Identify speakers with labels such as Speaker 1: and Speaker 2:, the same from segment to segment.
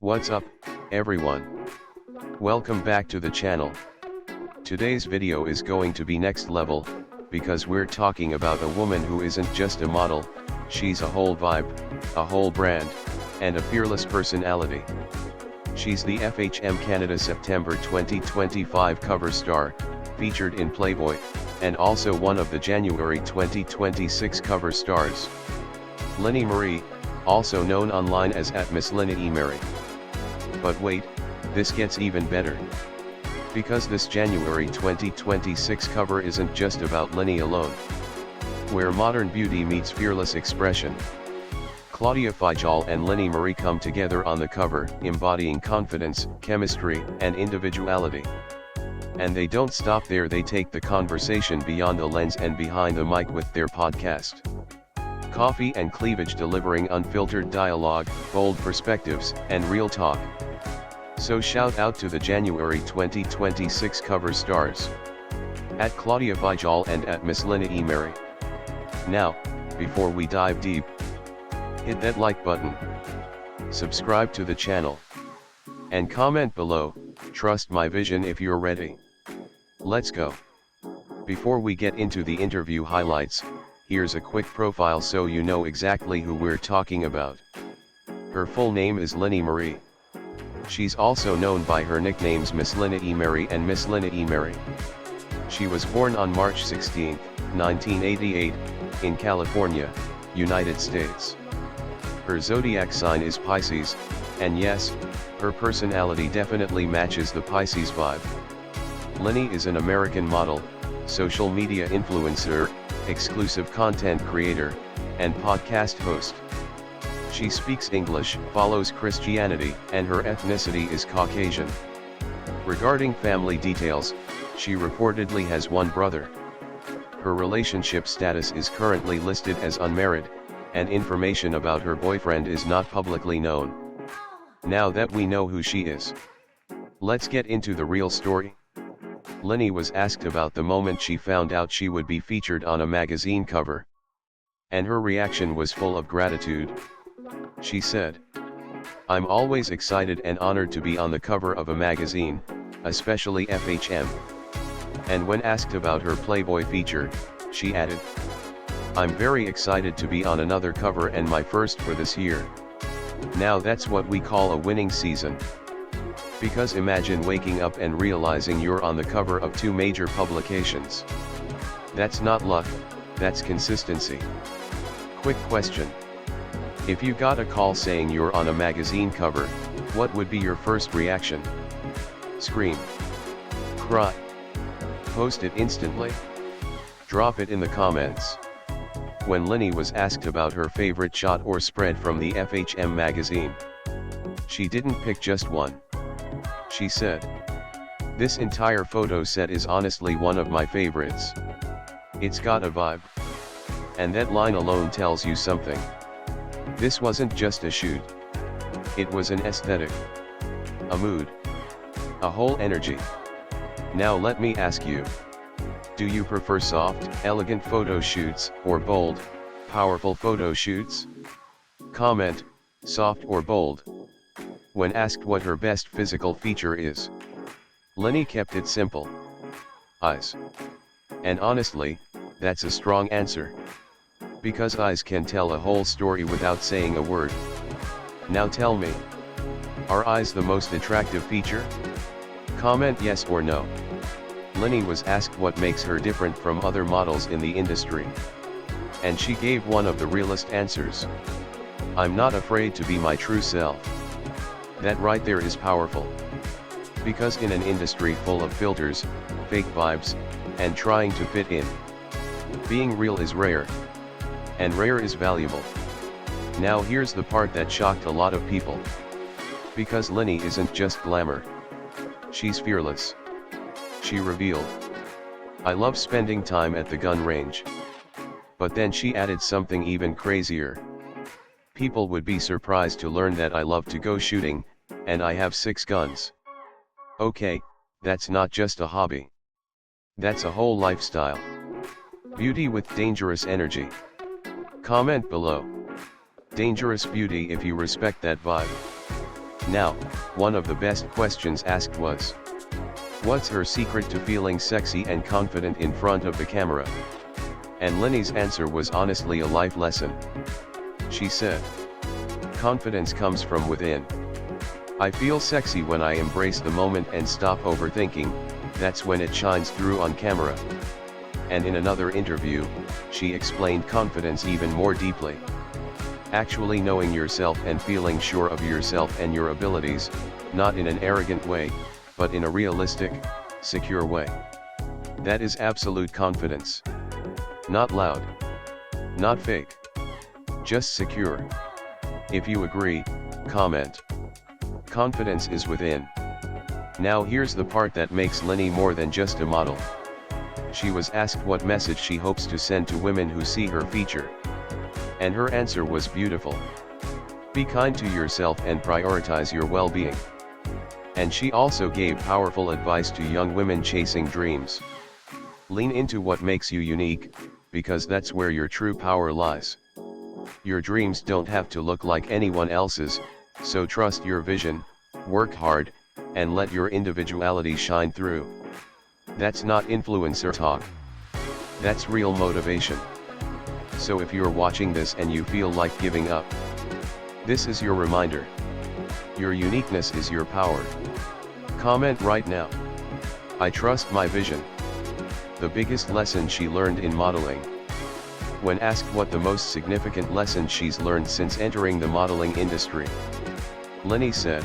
Speaker 1: What's up, everyone? Welcome back to the channel. Today's video is going to be next level, because we're talking about a woman who isn't just a model, she's a whole vibe, a whole brand, and a fearless personality. She's the FHM Canada September 2025 cover star, featured in Playboy, and also one of the January 2026 cover stars. Lynnie Marie, also known online as @Miss Lynnie Marie. But wait, this gets even better. Because this January 2026 cover isn't just about Lenny alone. Where modern beauty meets fearless expression. Claudia Fijal and Lynnie Marie come together on the cover, embodying confidence, chemistry, and individuality. And they don't stop there, they take the conversation beyond the lens and behind the mic with their podcast. Coffee and Cleavage, delivering unfiltered dialogue, bold perspectives, and real talk. So shout out to the January 2026 cover stars. @Claudia Fijal and @Miss Lynnie Marie. Now, before we dive deep, hit that like button, subscribe to the channel, and comment below, trust my vision if you're ready. Let's go. Before we get into the interview highlights, here's a quick profile so you know exactly who we're talking about. Her full name is Lynnie Marie. She's also known by her nicknames Miss Lynnie Marie and Miss Lynnie Marie. She was born on March 16, 1988, in California, United States. Her zodiac sign is Pisces, and yes, her personality definitely matches the Pisces vibe. Lynnie is an American model, social media influencer, exclusive content creator, and podcast host. She speaks English, follows Christianity, and her ethnicity is Caucasian. Regarding family details, she reportedly has one brother. Her relationship status is currently listed as unmarried, and information about her boyfriend is not publicly known. Now that we know who she is, let's get into the real story. Lenny was asked about the moment she found out she would be featured on a magazine cover. And her reaction was full of gratitude. She said, "I'm always excited and honored to be on the cover of a magazine, especially FHM." And when asked about her Playboy feature, she added, "I'm very excited to be on another cover and my first for this year. Now that's what we call a winning season. Because imagine waking up and realizing you're on the cover of 2 major publications. That's not luck, that's consistency." Quick question. If you got a call saying you're on a magazine cover, what would be your first reaction? Scream? Cry? Post it instantly? Drop it in the comments. When Lenny was asked about her favorite shot or spread from the FHM magazine, she didn't pick just one. She said, "This entire photo set is honestly one of my favorites. It's got a vibe. And that line alone tells you something. This wasn't just a shoot. It was an aesthetic. A mood. A whole energy. Now let me ask you. Do you prefer soft, elegant photo shoots, or bold, powerful photo shoots? Comment, soft or bold." When asked what her best physical feature is, Lenny kept it simple. Eyes. And honestly, that's a strong answer. Because eyes can tell a whole story without saying a word. Now tell me, are eyes the most attractive feature? Comment yes or no. Lenny was asked what makes her different from other models in the industry. And she gave one of the realest answers. "I'm not afraid to be my true self." That right there is powerful. Because in an industry full of filters, fake vibes, and trying to fit in, being real is rare. And rare is valuable. Now here's the part that shocked a lot of people. Because Lenny isn't just glamour. She's fearless. She revealed, "I love spending time at the gun range." But then she added something even crazier. "People would be surprised to learn that I love to go shooting, and I have 6 guns." Okay, that's not just a hobby. That's a whole lifestyle. Beauty with dangerous energy. Comment below. Dangerous beauty if you respect that vibe. Now, one of the best questions asked was, what's her secret to feeling sexy and confident in front of the camera? And Lenny's answer was honestly a life lesson. She said, confidence comes from within. I feel sexy when I embrace the moment and stop overthinking, that's when it shines through on camera. And in another interview, she explained confidence even more deeply. Actually knowing yourself and feeling sure of yourself and your abilities, not in an arrogant way, but in a realistic, secure way. That is absolute confidence. Not loud. Not fake. Just secure. If you agree, comment. Confidence is within. Now here's the part that makes Lenny more than just a model. She was asked what message she hopes to send to women who see her feature. And her answer was beautiful. Be kind to yourself and prioritize your well-being. And she also gave powerful advice to young women chasing dreams. Lean into what makes you unique, because that's where your true power lies. Your dreams don't have to look like anyone else's, so trust your vision, work hard, and let your individuality shine through. That's not influencer talk. That's real motivation. So if you're watching this and you feel like giving up, this is your reminder. Your uniqueness is your power. Comment right now. I trust my vision. The biggest lesson she learned in modeling. When asked what the most significant lesson she's learned since entering the modeling industry, Lenny said,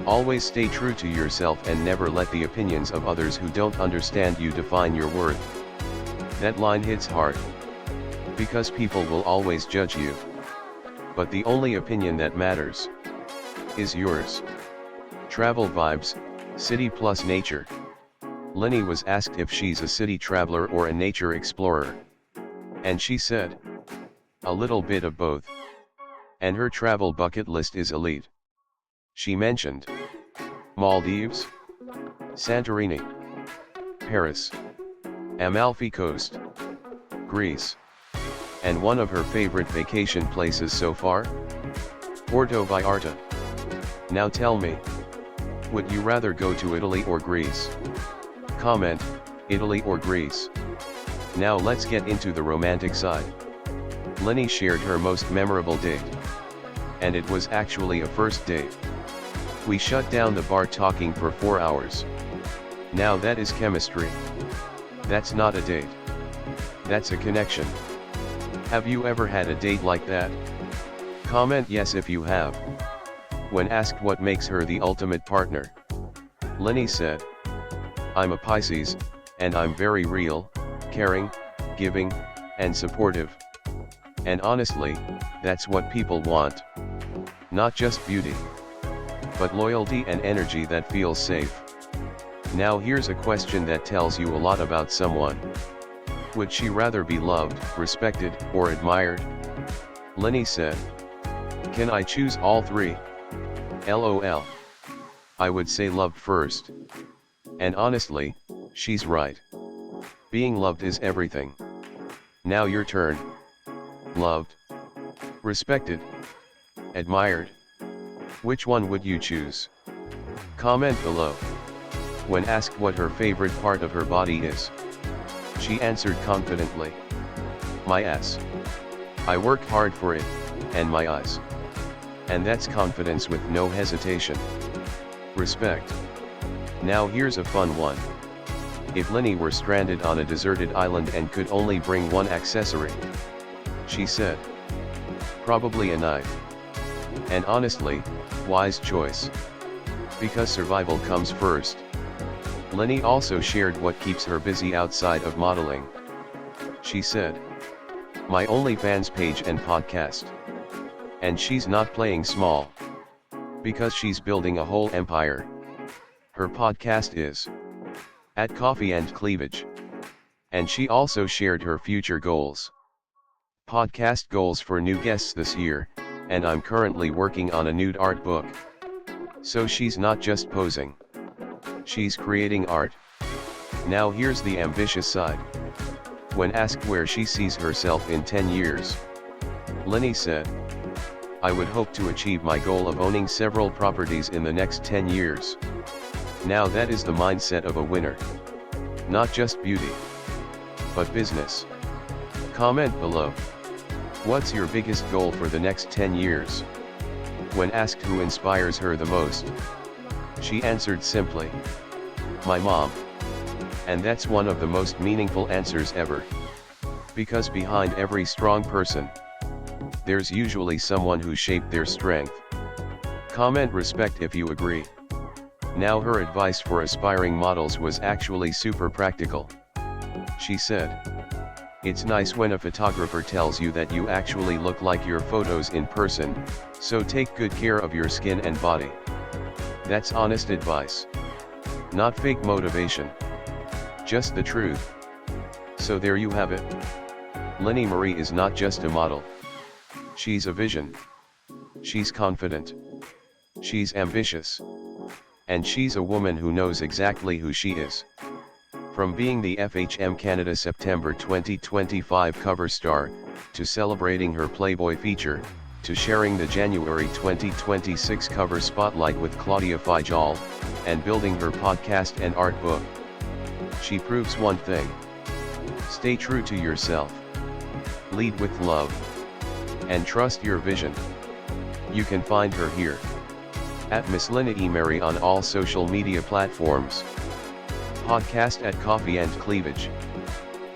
Speaker 1: always stay true to yourself and never let the opinions of others who don't understand you define your worth. That line hits hard. Because people will always judge you. But the only opinion that matters is yours. Travel vibes, city plus nature. Lenny was asked if she's a city traveler or a nature explorer. And she said, a little bit of both. And her travel bucket list is elite. She mentioned Maldives, Santorini, Paris, Amalfi Coast, Greece. And one of her favorite vacation places so far? Puerto Vallarta. Now tell me, would you rather go to Italy or Greece? Comment, Italy or Greece. Now let's get into the romantic side. Lenny shared her most memorable date. And it was actually a first date. We shut down the bar talking for 4 hours. Now that is chemistry. That's not a date. That's a connection. Have you ever had a date like that? Comment yes if you have. When asked what makes her the ultimate partner, Lenny said, I'm a Pisces, and I'm very real, caring, giving, and supportive. And honestly, that's what people want. Not just beauty, but loyalty and energy that feels safe. Now here's a question that tells you a lot about someone. Would she rather be loved, respected, or admired? Lenny said, can I choose all three? LOL. I would say loved first. And honestly, she's right. Being loved is everything. Now your turn. Loved, respected, admired. Which one would you choose? Comment below. When asked what her favorite part of her body is, she answered confidently, my ass. I work hard for it, and my eyes. And that's confidence with no hesitation. Respect. Now here's a fun one. If Lenny were stranded on a deserted island and could only bring one accessory, she said, probably a knife. And honestly, wise choice. Because survival comes first. Lenny also shared what keeps her busy outside of modeling. She said, my OnlyFans page and podcast. And she's not playing small. Because she's building a whole empire. Her podcast is At Coffee and Cleavage. And she also shared her future goals. Podcast goals for new guests this year, and I'm currently working on a nude art book. So she's not just posing. She's creating art. Now here's the ambitious side. When asked where she sees herself in 10 years, Lenny said, I would hope to achieve my goal of owning several properties in the next 10 years. Now that is the mindset of a winner. Not just beauty, but business. Comment below. What's your biggest goal for the next 10 years? When asked who inspires her the most, she answered simply, my mom. And that's one of the most meaningful answers ever. Because behind every strong person, there's usually someone who shaped their strength. Comment respect if you agree. Now her advice for aspiring models was actually super practical. She said, it's nice when a photographer tells you that you actually look like your photos in person, so take good care of your skin and body. That's honest advice. Not fake motivation. Just the truth. So there you have it. Lynnie Marie is not just a model. She's a vision. She's confident. She's ambitious. And she's a woman who knows exactly who she is. From being the FHM Canada September 2025 cover star, to celebrating her Playboy feature, to sharing the January 2026 cover spotlight with Claudia Fijal, and building her podcast and art book. She proves one thing. Stay true to yourself. Lead with love. And trust your vision. You can find her here. At Miss Lynnie Marie on all social media platforms. Podcast at Coffee and Cleavage.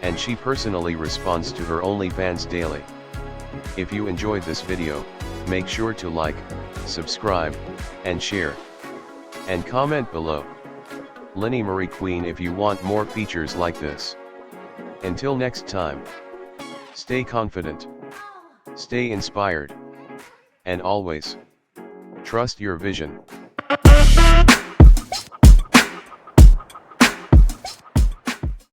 Speaker 1: And she personally responds to her OnlyFans daily. If you enjoyed this video, make sure to like, subscribe, and share. And comment below. Lynnie Marie Queen if you want more features like this. Until next time. Stay confident. Stay inspired. And always, trust your vision.